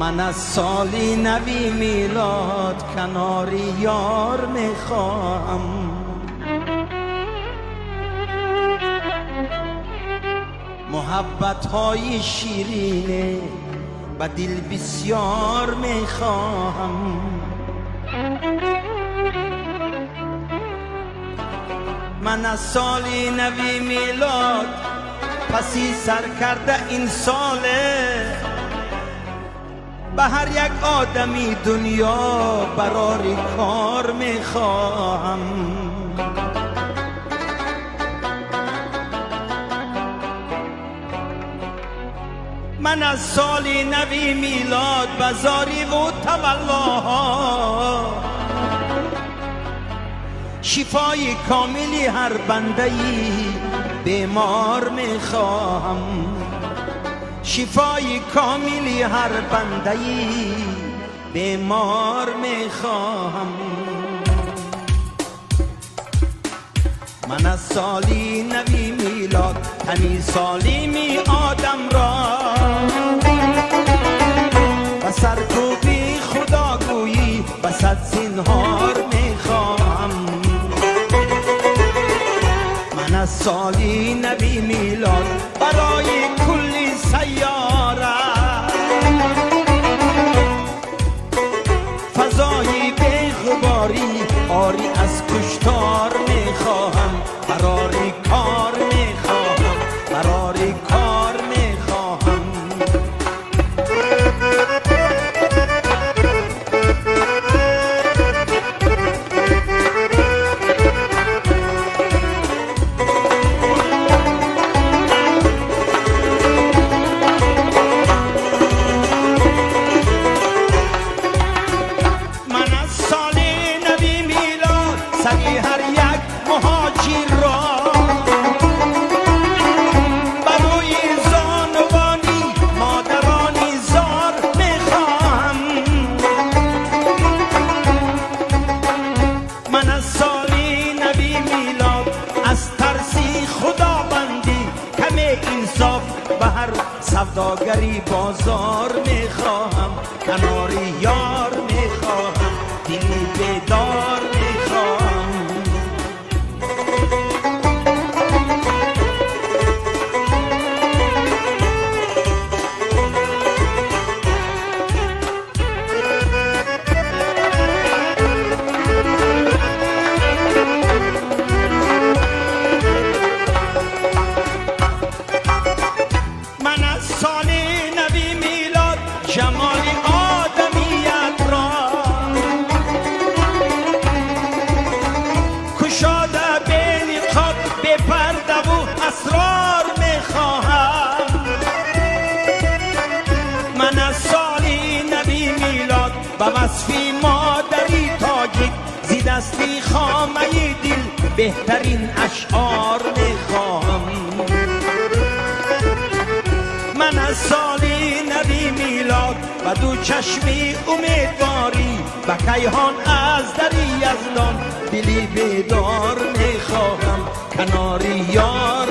من از سالی نوی میلاد کناری یار میخواهم. محبت های شیرینه و دل بسیار میخواهم. من از سالی نوی میلاد پسی سر کرده این ساله، به هر یک آدمی دنیا برای کار میخواهم. من از سالی نوی میلاد بزاری و تولاها شفای کاملی هر بندهی بیمار میخواهم. شفای کاملی هر بندهی بیمار میخواهم. من از سالی نوی میلاد تنی سالیمی آدم را و سرکوبی خداگویی و صد زنهار میخواهم. من از سالی نوی میلاد برای کلی سیاره فضایی به غباری آری از کشتار میخواهم. برای کار میخواهم، برای کار میخواهم. سوداگری بازار میخواهم. کناری یار میخواهم، دلی بیدار میخواهم. جمال آدمیت را کشاده به نقاب به پرده و اسرار میخواهم. من از سالی نوی میلاد به وصفی مادری تاجیک زی دستی خامه دل بهترین اشعار میخواهم. من از سالی نوی میلاد و دو چشمی امیدواری و کیهان از دری یزدان دلی بیدار میخواهم. کناری یار